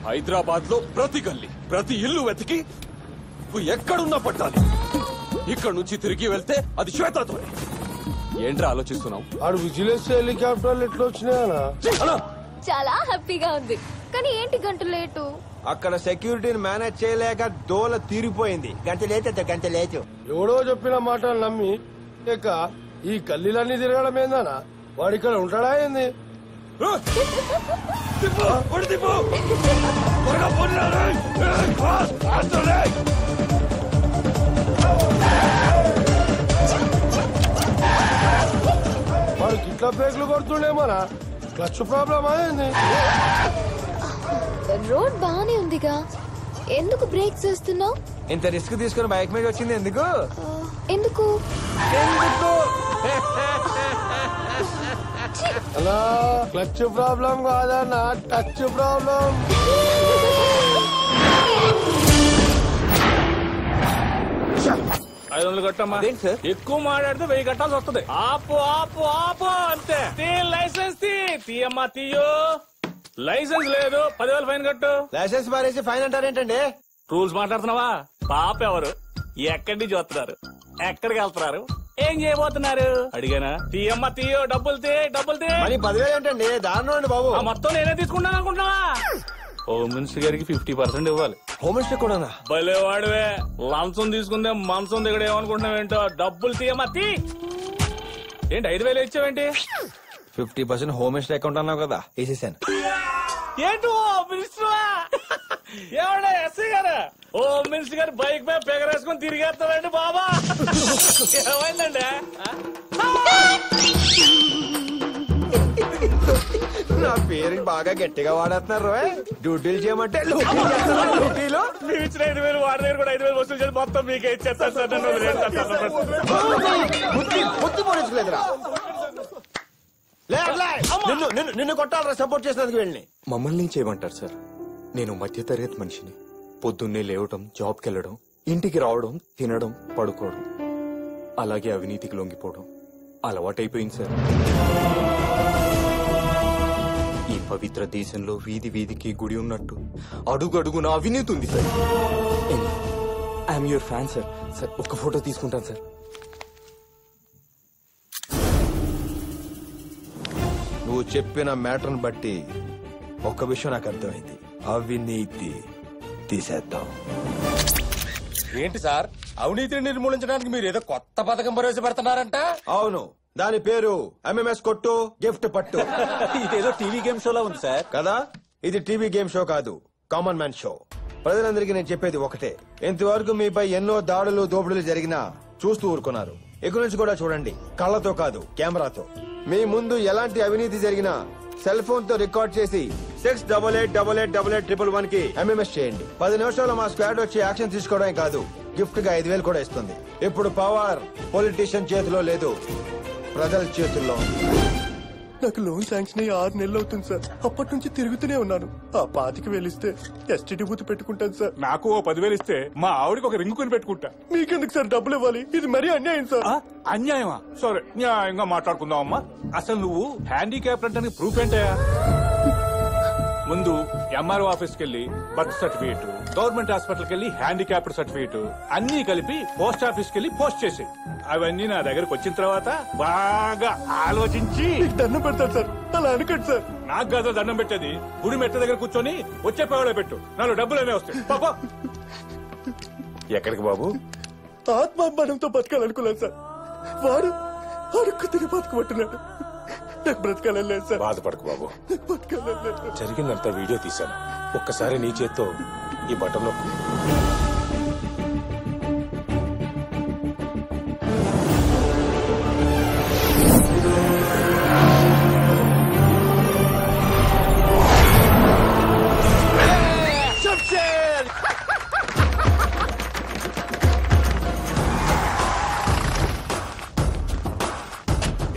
హైదరాబాద్ లో ప్రతి గల్లీ ప్రతి ఇల్లు వెతికి నువ్వు ఎక్కడున్నా పట్టాలి. ఇక్కడ నుంచి తిరిగి వెళ్తే అది శ్వేతతో. ఏంట్రా ఆలోచిస్తున్నావు? ఆడు విజిలెన్స్ హెలికాప్టర్లు ఎట్లా వచ్చినాయనా? చాలా హ్యాపీగా ఉంది. కానీ ఏంటి గంట లేటు? అక్కడ సెక్యూరిటీని మేనేజ్ చేయలేక దోల తీరిపోయింది. గంట లేటు ఎవడో చెప్పిన మాటలు నమ్మి లేక ఈ గల్లీలన్నీ తిరగడం ఏందనా? వాడు ఇక్కడ ఉంటాడా ఏంది? వాడు గిట్ల బ్రేక్లు కొడుతుండేమోనా? క్లచ్ ప్రాబ్లమ్ అయింది. రోడ్ బానే ఉందిగా, ఎందుకు బ్రేక్ చేస్తున్నావు? ఇంత రిస్క్ తీసుకుని బైక్ మీద వచ్చింది ఎందుకు? ఎందుకు? అలా క్లచ్ ప్రాబ్లం కాదన్నా, టచ్ ప్రాబ్లం. కట్టమ్మా. ఎక్కువ మాట్లాడితే 1000 కట్టాల్సి వస్తుంది. ఆపు ఆపు ఆపు అంతే. లైసెన్స్ తీయమ్మా తీయో. లైసెన్స్ లేదు, 10,000 ఫైన్ కట్టు. లైసెన్స్ మారేసి ఫైన్ అంటారేంటండి? రూల్స్ మాట్లాడుతున్నావా? పాప ఎవరు, ఎక్కడి నుంచి వస్తున్నారు, ఎక్కడికి వెళ్తున్నారు, ఏం చేయబోతున్నారు అడిగానా? తీయమ్మా తీయో. డబ్బులు తీ. మరి 10,000 ఏంటండి? దారుణం అండి బాబు. మొత్తం నేనే తీసుకుంటాను అనుకుంటున్నావా? హోమ్ మినిస్టర్ గారికి 50% ఇవ్వాలి. హోమ్ మినిస్టర్ కూడా భలే వాడివే. లంచం తీసుకుందే మంచం దగ్గర ఏమనుకుంటున్నావు ఏంటో. డబ్బులు తీయమ్మా తీ. ఏంటి 5,000 ఇచ్చావేంటి? 50% హోమ్ మినిస్టర్ అకౌంట్ అన్నావు కదా, వేసేసాను. ఏంటి హోమ్ మినిస్టర్? ఏమంటే ఎస్సీ గారు, హోమ్ మినిస్టర్ గారు బైక్ మీద పెగరేసుకుని తిరిగేస్తారండి బాబా. ఏమైందండి? నా పేరు బాగా గట్టిగా వాడేస్తున్నారు. డ్యూటీలు చేయమంటే డ్యూటీలు మీరు ఇచ్చిన 5,000 వాడి దగ్గర కూడా 5,000 వసూలు చేసి మొత్తం మీకే ఇచ్చేస్తారు సార్. బుద్ధి పోనించలేదురా. నిన్ను కొట్టాలరా సపోర్ట్ చేసినందుకు వెళ్ళి. మమ్మల్ని చేయమంటారు సార్? నేను మధ్యతరగతి మనిషిని. పొద్దున్నే లేవటం, జాబ్కి వెళ్ళడం, ఇంటికి రావడం, తినడం, పడుకోవడం, అలాగే అవినీతికి లొంగిపోవడం అలవాటైపోయింది సార్. ఈ పవిత్ర దేశంలో వీధి వీధికి గుడి ఉన్నట్టు అడుగు అడుగున అవినీతి ఉంది sir. I'm your fan sir. Sir ఒక్క ఫోటో తీసుకుంటాను సార్. నువ్వు చెప్పిన మ్యాటర్ని బట్టి ఒక్క విషయం నాకు అర్థమైంది. అవినీతి తీసేద్దాం. ఏంటి సార్, అవినీతిని నిర్మూలించడానికి మీరు ఏదో కొత్త పథకం ప్రవేశపెడుతున్నారంట? అవును, దాని పేరు ఎంఎంఎస్ కొట్టు గిఫ్ట్ పట్టు. ఇదేదో టీవీ గేమ్ షోలా ఉంది సార్. కదా, ఇది టీవీ గేమ్ షో కాదు, కామన్ మ్యాన్ షో. ప్రజలందరికీ నేను చెప్పేది ఒకటే, ఇంతవరకు మీపై ఎన్నో దాడులు దోపిడీలు జరిగినా చూస్తూ ఊరుకున్నారు. ఇక నుంచి కూడా చూడండి, కళ్ళతో కాదు కెమెరాతో. మీ ముందు ఎలాంటి అవినీతి జరిగినా సెల్ ఫోన్ తో రికార్డ్ చేసి 68888811 కి ఎంఎంఎస్ చేయండి. 10 నిమిషాల్లో మా స్క్వాడ్ వచ్చి యాక్షన్ తీసుకోవడమే కాదు, గిఫ్ట్ గా 5,000 కూడా ఇస్తుంది. ఇప్పుడు పవర్ పొలిటీషియన్ చేతిలో లేదు, ప్రజల చేతుల్లో. నాకు లోన్ శాంక్షన్ అయ్యి 6 నెలలు అవుతుంది సార్. అప్పటి నుంచి తిరుగుతూనే ఉన్నాను. ఆ 25,000 ఇస్తే ఎస్టీడీ బూత్ పెట్టుకుంటాను సార్. నాకు 10,000 ఇస్తే మా ఆవిడకి ఒక రింగు కొని పెట్టుకుంటా. మీకెందుకు సార్ డబ్బులు ఇవ్వాలి? ఇది మరీ అన్యాయం సార్. అన్యాయమా? సరే న్యాయంగా మాట్లాడుకుందాం అమ్మా. అసలు నువ్వు హ్యాండిక్యాప్ అంటే ప్రూఫ్ ఏంటయా? ముందు ఎంఆర్ఓ ఆఫీస్కి వెళ్ళి బర్త్ సర్టిఫికేట్, గవర్నమెంట్ హాస్పిటల్కి వెళ్ళి హ్యాండిక్యాప్డ్ సర్టిఫికేట్ అన్ని కలిపి పోస్ట్ ఆఫీస్కి వెళ్ళి పోస్ట్ చేసి, అవన్నీ నా దగ్గరకు వచ్చిన తర్వాత బాగా ఆలోచించి దండం పెడతాను సార్. అలా అనుకోండి సార్. నాకు కాదు దండం పెట్టేది, గుడి మెట్ల దగ్గర కూర్చొని వచ్చే పేవలో పెట్టు. నాలో డబ్బులనే వస్తాయి. పాపా ఎక్కడికి బాబు? ఆత్మాభిమానంతో బతకాలనుకున్నాను సార్. వాడు అడుక్కు తిని బతకబట్టున్నాడు. నాకు బ్రతకాలేదు సార్. బాధపడకు బాబు, బతకాలేదు. జరిగిందంతా వీడియో తీశాను. ఒక్కసారి నీ చేత్తో ఈ బటన్ నొక్కు.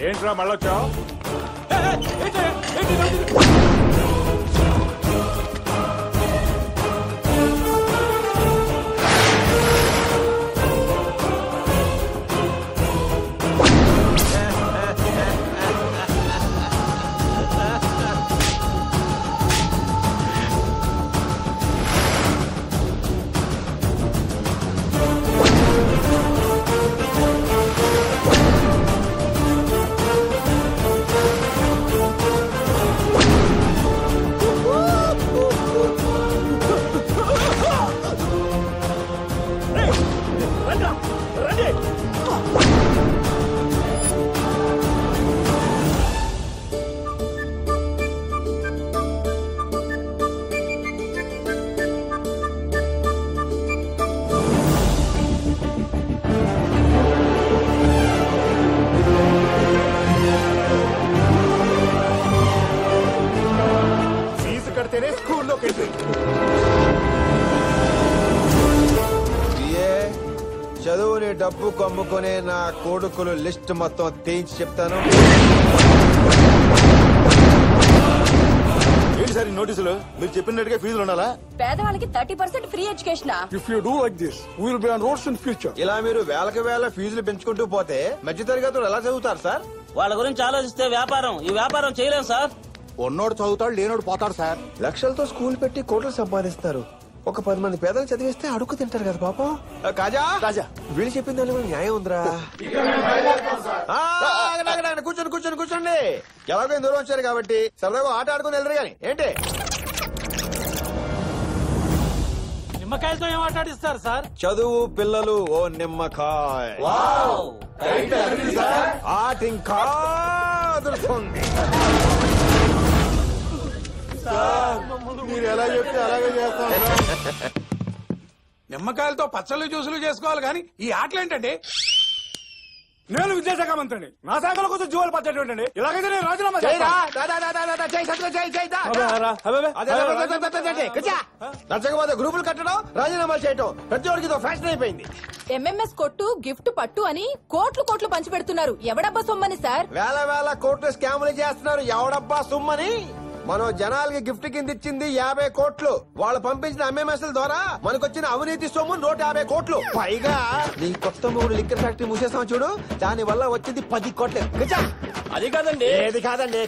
ఏంట్రా మళ్ళొచ్చావు? మాట్లాడితేనే స్కూల్లోకి వెళ్ళి చదువుని డబ్బు కమ్ముకునే నా కొడుకులు లిస్ట్ మొత్తం తేల్చి చెప్తాను. ఏంటి సార్ ఈ నోటీసులు? మీరు చెప్పినట్టుగా ఫీజులు ఉండాలా? పేదవాళ్ళకి 30% free education. If you do like this will be on roads in future. ఇలా మీరు వేలకు వేల ఫీజులు పెంచుకుంటూ పోతే మధ్యతరగతులు ఎలా చదువుతారు సార్? వాళ్ళ గురించి ఆలోచిస్తే ఈ వ్యాపారం చేయలేం సార్. ఉన్నోడు చదువుతాడు, లేనోడు పోతాడు సార్. లక్షలతో స్కూల్ పెట్టి కోట్లు సంపాదిస్తారు. ఒక 10 మంది పేదలు చదివిస్తే అడుగు తింటారు కదా పాపం. కాజా కాజా వీళ్ళు చెప్పిన దాని కూడా న్యాయం ఉందిరా. కూర్చోండి కూర్చోండి కూర్చోండి. ఎలాగో దూరం వచ్చారు కాబట్టి సరదాగా ఆట ఆడుకుని వెళ్ళరు గాని ఏంటి? నిమ్మకాయలతో ఏం ఆటాడిస్తారు సార్? చదువు పిల్లలు ఓ నిమ్మకాయ. ఆట ఇంకా అదురుతుంది. మీరు ఎలా చెప్తే అలాగే చేస్తాను. నిమ్మకాయలతో పచ్చళ్ళు జ్యూసులు చేసుకోవాలి కానీ ఈ ఆటలు ఏంటండి? నేను విద్యాశాఖ మంత్రిని, నా శాఖల కోసం జూవలు పట్టేటండి. ఇలాగైతే నేను రాజీనామా నచ్చకపోతే గ్రూపులు కట్టడం, రాజీనామాలు చేయటం ప్రతి ఒక్కరికి ఫ్యాషన్ అయిపోయింది. ఎంఎంఎస్ కొట్టు గిఫ్ట్ పట్టు అని కోట్లు కోట్లు పంచి పెడుతున్నారు. ఎవడబ్బా సొమ్మని సార్? వేల వేల కోట్లు స్కాములు చేస్తున్నారు. ఎవడబ్బా సొమ్మని? మనం జనాలకి గిఫ్ట్ కింద ఇచ్చింది 50 కోట్లు. వాళ్ళు పంపించిన ఎంఎంఎస్ ద్వారా మనకొచ్చిన అవినీతి సొమ్ము 150 కోట్లు. పైగా నీ కొత్త మూడు లిక్కర్ ఫ్యాక్టరీ మూసేస్తాం చూడు, దాని వల్ల వచ్చింది 10 కోట్లు. అది కాదండి. ఏది కాదండి?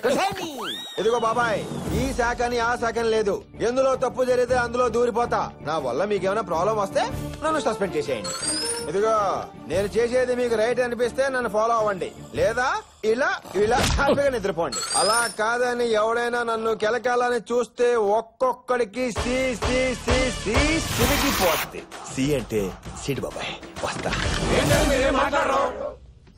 ఇదిగో బాబాయ్, ఈ శాఖని ఆ శాఖని లేదు. ఎందులో తప్పు జరిగితే అందులో దూరిపోతా. నా వల్ల మీకేమైనా ప్రాబ్లం వస్తే నన్ను సస్పెండ్ చేసేయండి. ఇదిగో నేను చేసేది మీకు రైట్ అనిపిస్తే నన్ను ఫాలో అవ్వండి, లేదా ఇలా ఇలా హ్యాపీగా నిద్రపోండి. అలా కాదని ఎవడైనా నన్ను కెలకాలని చూస్తే ఒక్కొక్కడికి సిరిగిపోతుంది. సి అంటే సీడ్ బాబాయ్. వస్తా.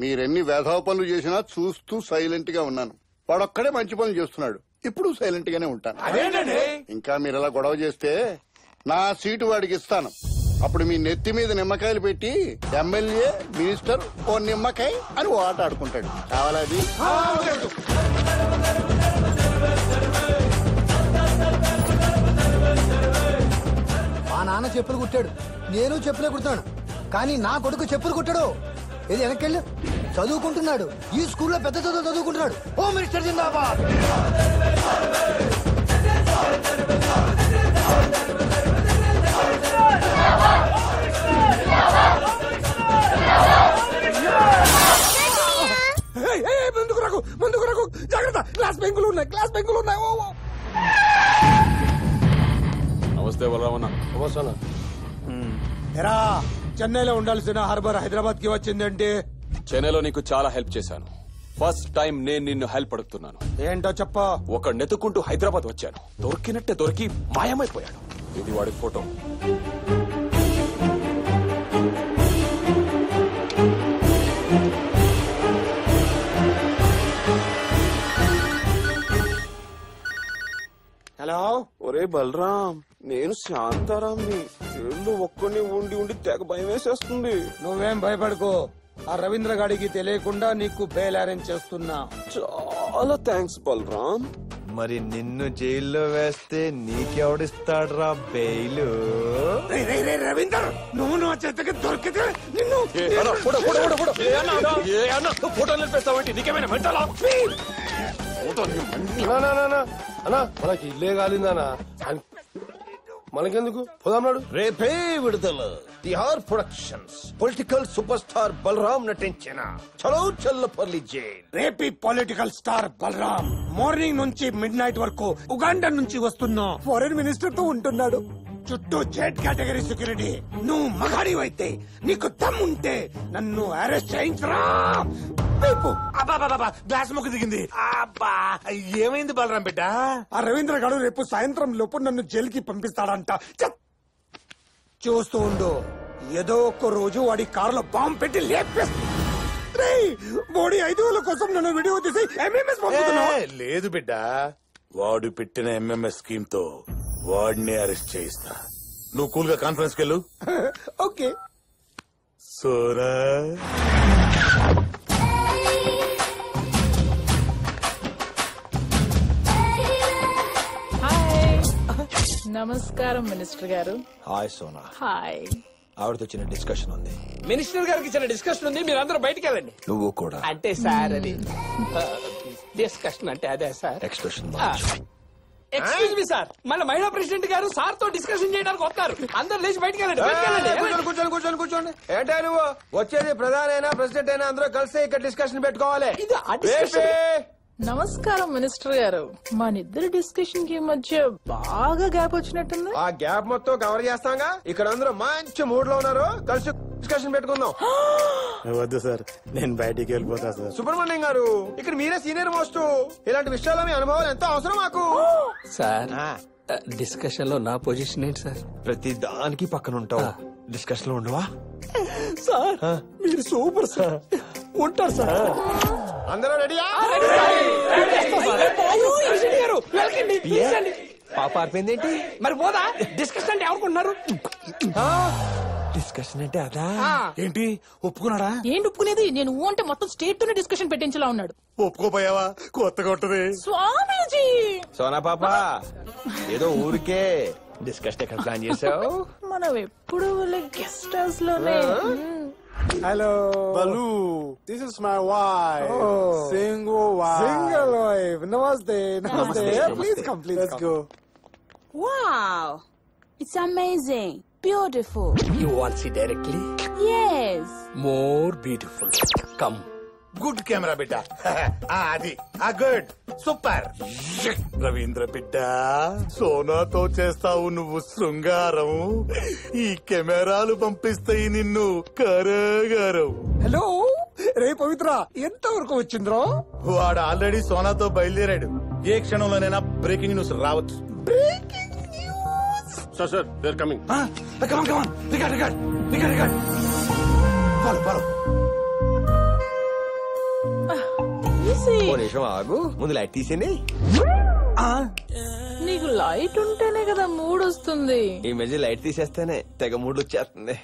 మీరెన్ని వేధవ పనులు చేసినా చూస్తూ సైలెంట్ గా ఉన్నాను. వాడొక్కడే మంచి పనులు చేస్తున్నాడు. ఇప్పుడు సైలెంట్ గానే ఉంటాను. ఇంకా మీరు అలా గొడవ చేస్తే నా సీటు వాడికి ఇస్తాను. అప్పుడు మీ నెత్తి మీద నిమ్మకాయలు పెట్టి ఎమ్మెల్యే మినిస్టర్ ఓ నిమ్మకాయ అని ఓ ఆట ఆడుకుంటాడు. కావాలది? మా నాన్న చెప్పులు కుట్టాడు, నేను చెప్పులే కుడతాను. కానీ నా కొడుకు చెప్పులు కుట్టాడు. ఇది వెనకెళ్ళు చదువుకుంటున్నాడు. ఈ స్కూల్లో పెద్ద చదువు చదువుకుంటున్నాడు. హోమ్ మినిస్టర్ జిందాబాద్. ముందుకు రాకు, జాగ్రత్త. క్లాస్ బెంకులు ఉన్నాయి. నమస్తే బలరామన్న. ఎరా, చెన్నైలో ఉండాల్సిన హార్బర్ హైదరాబాద్ కి వచ్చిందంటే? చెన్నైలో నీకు చాలా హెల్ప్ చేశాను. ఫస్ట్ టైం నేను నిన్ను హెల్ప్ అడుగుతున్నాను. ఏంటో చెప్ప. ఒక నెతుకుంటూ హైదరాబాద్ వచ్చాను. దొరికినట్టే దొరికి మాయమైపోయాడు. ఇది వాడి ఫోటో. హలో. ఒరే బలరాం, నేను శాంతారాంని. ఏళ్ళు ఒక్కడిని ఉండి ఉండి తెగ భయం వేసేస్తుంది. నువ్వేం భయపడుకో. ఆ రవీంద్ర గాడికి తెలియకుండా నీకు బెయిల్ అరేంజ్ చేస్తున్నా. చాలా థ్యాంక్స్ బలరాం. మరి నిన్ను జైల్లో వేస్తే నీకెవడిస్తాడ్రా బెయిలు? రవీందర్, నువ్వు నా చేతకి దొరికితే నిన్ను ఫోటో నిలిపేస్తావంటే నీకేమైనా మెంటలా? అన్నా మనకి ఇల్లే కాలిందనా? మనకెందుకు పోదాం. రేపే విడుదల Tihar productions political super star Balaram నటించిన చలో చల్లపల్లి జైల్. రేపీ పొలిటికల్ స్టార్ బలరాం మార్నింగ్ నుంచి మిడ్ నైట్ వరకు ఉగాండా నుంచి వస్తున్న ఫారెన్ మినిస్టర్ తో ఉంటున్నాడు. చుట్టూ జెడ్ కేటగిరీ సెక్యూరిటీ. నువ్వు మగాడివైతే, నీకు దమ్ముంటే నన్ను అరెస్ట్ చేయించరా. గ్లాస్ ముక్కు దిగింది. ఏమైంది బలరాం బిడ్డ? ఆ రవీంద్ర గారు రేపు సాయంత్రం లోపు నన్ను జైలుకి పంపిస్తాడంట. చూస్తూ ఉండు, ఏదో ఒక్క రోజు వాడి కారులో బాంబు పెట్టి లేపేస్తా. బోడీ 5,000 కోసం నన్ను వీడియో తీసి ఎంఎంఎస్ పంపుతున్నా. లేదు బిడ్డ, వాడు పెట్టిన ఎంఎంఎస్ స్కీమ్ తో వాడిని అరెస్ట్ చేయిస్తా. నువ్వు కూల్ గా కాన్ఫరెన్స్ కెళ్ళు. ఓకే. Sora hi. నమస్కారం మినిస్టర్ గారు. హాయ్ సోనా. హాయ్. ఆవిడతో చిన్న డిస్కషన్ ఉంది. మినిస్టర్ గారికి చిన్న డిస్కషన్ ఉంది, మీరు అందరూ బయటికి వెళ్ళండి. నువ్వు కూడా. అంటే సార్ అది డిస్కషన్ అంటే అదే sir. Expression excuse me sir, మన మహిళా ప్రెసిడెంట్ గారు సార్ తో డిస్కషన్ చేయడానికి వస్తారు. అందరూ లేచి బయటికి వెళ్ళండి, బయటికి వెళ్ళండి. కూర్చోండి. ఏంటా నువ్వు వచ్చేది? ప్రధాని అయినా ప్రెసిడెంట్ అయినా అందరూ కలిసి ఇక్కడ డిస్కషన్ పెట్టుకోవాలి. ఇది ఆ discussion. నమస్కారం మినిస్టర్ గారు. మన ఇద్దరు డిస్కషన్ కి మధ్య బాగా గ్యాప్ వచ్చినట్టుంది. ఆ గ్యాప్ మొత్తం కవర్ చేస్తాంగా. ఇక్కడ అందరూ మంచి మూడ్ లో ఉన్నారు, కలిసి డిస్కషన్ పెట్టుకుందాం. వద్దు సార్, నేను బయటికి వెళ్ళిపోతా సార్. సుబ్రహ్మణ్యం గారు, ఇక్కడ మీరే సీనియర్ మోస్ట్. ఇలాంటి విషయాల్లో మీ అనుభవాలు ఎంతో అవసరం మాకు. సార్ డిస్కషన్ లో నా పొజిషన్ ఏంటి సార్? ప్రతి దానికి పక్కన ఉంటావు, డిస్కషన్ లో ఉండవా? సార్ మీరు సూపర్ సార్. ఉంటారు సార్. అందరూ రెడీయా? పాప ఆరిపోయింది ఏంటి? మరి పోదా డిస్కషన్ అంటే ఎవరుకుంటున్నారు? డిస్కషన్ అంటే అదా? ఏంటి ఒప్పుకున్నాడా? ఏంటి ఒప్పుకునేది? నేను ఊ అంటే మొత్తం స్టేట్ తోనే డిస్కషన్ పెట్టించేలా ఉన్నాడు. ఒప్పుకోపోయావా? కొత్తగా ఉంటది. స్వామీజీ. సోనా పాప, ఏదో ఊరికే డిస్కషన్ ఎక్కడ ప్లాన్ చేసావు? మనం ఎప్పుడు గెస్ట్ హౌస్ లోనే. Hello Balu, this is my wife. Single wife. నమస్తే. Please come, let's go. Wow, it's amazing, beautiful. You want to see directly? Yes. More beautiful. Come. Good camera బిడ్డ. అది గుడ్, సూపర్. రవీంద్ర బిడ్డ, సోనాతో చేస్తావు నువ్వు శృంగారం, ఈ కెమెరాలు పంపిస్తాయి నిన్ను కరగారం. హలో రే పవిత్ర, ఎంత వరకు వచ్చింద్రో? వాడు ఆల్రెడీ సోనాతో బయలుదేరాడు. ఏ క్షణంలోనైనా బ్రేకింగ్ న్యూస్ రావచ్చు. Breaking news. Sir they are coming. Come on record. Follow. ఓ నిమిషం ఆగు, ముందు లైట్ తీసేయండి. నీకు లైట్ ఉంటేనే కదా మూడ్ వస్తుంది. ఈ మధ్య లైట్ తీసేస్తేనే తెగ మూడు వచ్చేస్తుంది.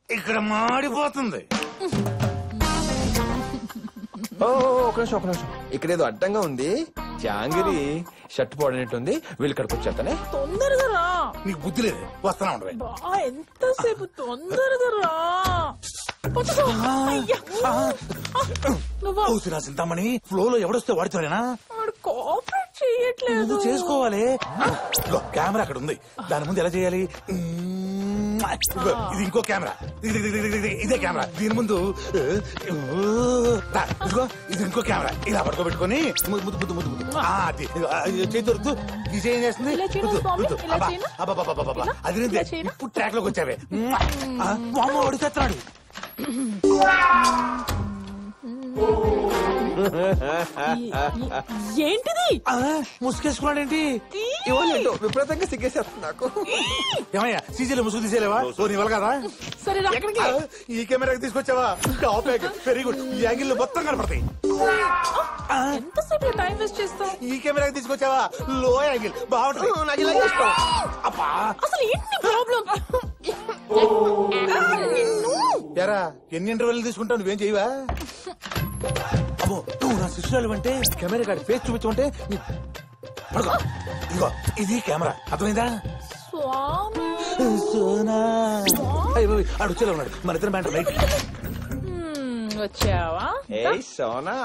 ఇక్కడ మాడిపోతుంది. ఒక నిమిషం, ఇక్కడేదో అడ్డంగా ఉంది. జాంగిరి షర్ట్ పోడనట్టుంది. వీళ్ళు ఇక్కడికి వచ్చేస్తానే. తొందరగా రా. నీకు బుద్ధి లేదు, వస్తానా ఉండవే. ఎంతసేపు? తొందరగా రా. చింతామణి, ఫ్లో లో ఎవడొస్తే వాడుతారేనా? కోఆపరేట్ చేయట్లేదు. నువ్వు చేసుకోవాలి. కెమెరా అక్కడ ఉంది, దాని ముందు ఎలా చేయాలి? ఇది ఇంకో కెమెరా, ఇదే కెమెరా. దీని ముందు ఇది ఇంకో కెమెరా. ఇలా పడుకోబెట్టుకుని చేతి దొరుకుతూ డిజైన్ చేస్తుంది. అది ఇప్పుడు ట్రాక్ లోకి వచ్చావే. మామ అడుగుతున్నాడు. ఏంటిది? ముసుగేసుకున్నాడేంటి? విపరీతంగా సిగ్గేసేస్తుంది నాకు. ఏమయ్యా, సీజీలో ముసుగు తీసేలేవా? నీ వల్ల కదా. సరే ఈ కెమెరాకి తీసుకొచ్చావా? Very good. ఈ యాంగిల్ మొత్తం కనపడతాయి. ఎంతసేపు టైం వేస్ట్ చేస్తావు? ఈ కెమెరాకి తీసుకొచ్చావా? లో యాంగిల్ బాగుంటుంది. నాకు ఇలా ఇష్టం. అబ్బా, అసలు ఏంటి ప్రాబ్లం? ఎరా, ఎన్ని ఇంటర్వ్యూలు తీసుకుంటావు? నువ్వేం చేయవా? అబ్బో, నువ్వు నా శిష్యురాలు అంటే కెమెరా కాడి ఫేస్ చూపించమంటే పడుకో. ఇదిగో ఇది కెమెరా, అర్థమైందా? సోనా ఆడు వచ్చేలా ఉన్నాడు. మన ఇద్దరు బ్యాండ్ లైట్ వచ్చావా? సోనా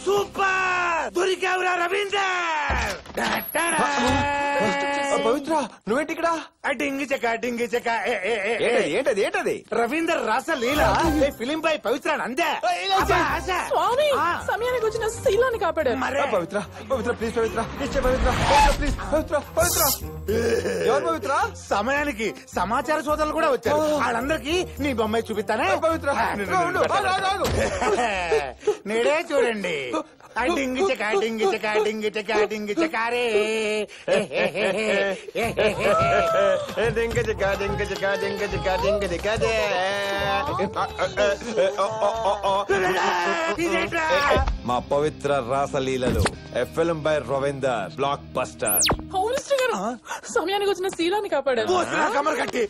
సూపర్, దొరికావురా రవీందర్. పవిత్ర, నువ్వేంటి ఇక్కడ? డింగి చెక్క. ఏంటది? రవీందర్ రాసలీల ఫిలిం బై పవిత్ర అందే. స్వామి, సమయానికి వచ్చిన శీలాన్ని కాపాడారు. పవిత్ర ప్లీజ్, పవిత్ర ప్లీజ్, పవిత్ర. ఎవరు పవిత్ర? సమయానికి సమాచార సోదరులు కూడా వచ్చారు. వాళ్ళందరికీ నీ బొమ్మాయి చూపిస్తానే. పవిత్ర నేడే చూడండి. డింగి చెకారే. మా పవిత్ర రాసలీలలు film by Ravinder blockbuster. సమయానికి వచ్చిన శీలాన్ని కాపాడారు. కమర్ కట్టి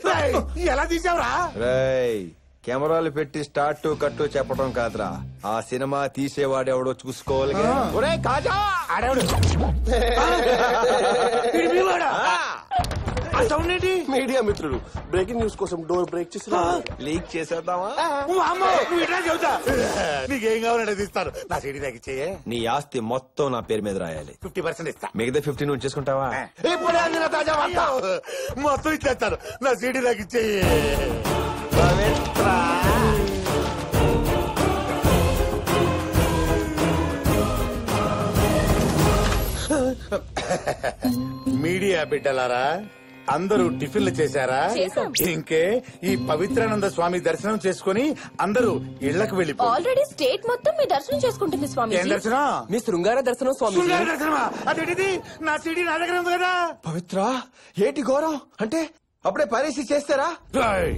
ఎలా తీసావురా? రేయ్, కెమెరాలు పెట్టి స్టార్ట్ కట్టు చెప్పడం కాదురా, ఆ సినిమా తీసేవాడెవడో చూసుకోవాలి. ఒరే కాజా ఆడేవాడు మీడియా మిత్రులు బ్రేకింగ్ న్యూస్ కోసం డోర్ బ్రేక్ చేసి లీక్ చేసేద్దామా? చెబుతా నీకేం కావాలంటే తీస్తారు. నా సీడీ నాకు ఇచ్చేయే. నీ ఆస్తి మొత్తం నా పేరు మీద రాయాలి. 50% ఇస్తా. మిగతా 50 నువ్వు చేసుకుంటావా? ఇప్పుడే అందిన తాజా వార్త. మొత్తం ఇచ్చేస్తారు. నా సీడీ నాకు ఇచ్చేయే. మీడియా బిడ్డలారా, అందరూ టిఫిన్లు చేశారా? చేశాం. ఇంకే ఈ పవిత్రానంద స్వామి దర్శనం చేసుకుని అందరూ ఇళ్లకు వెళ్ళిపోయారు. ఆల్రెడీ స్టేట్ మొత్తం మీ దర్శనం చేసుకుంటుంది స్వామి. ఏం దర్శనం? మీ శృంగార దర్శనం స్వామి. శృంగార దర్శనమా? అదేంటిది? నా సీడీ నా దగ్గర ఉంది కదా. పవిత్ర ఏటి ఘోరం అంటే అప్పుడే పరీక్ష చేస్తారా? రాయ్,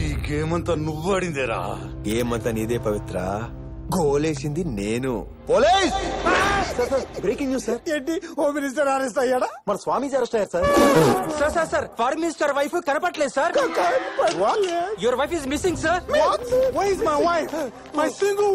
ఈ గేమ్ అంతా నువ్వు ఆడిందేరా. ఏమంతా నీదే పవిత్ర, గోలేసింది నేను. పోలీస్! Breaking news sir. ఏంటి హోమ్ మినిస్టర్ అరెస్ట్ అయ్యాడా? మన స్వామీజీ అరెస్ట్ అయ్యారు sir. Sir foreign minister wife కనపట్లేదు sir. Your wife is missing sir. Where is my wife? My single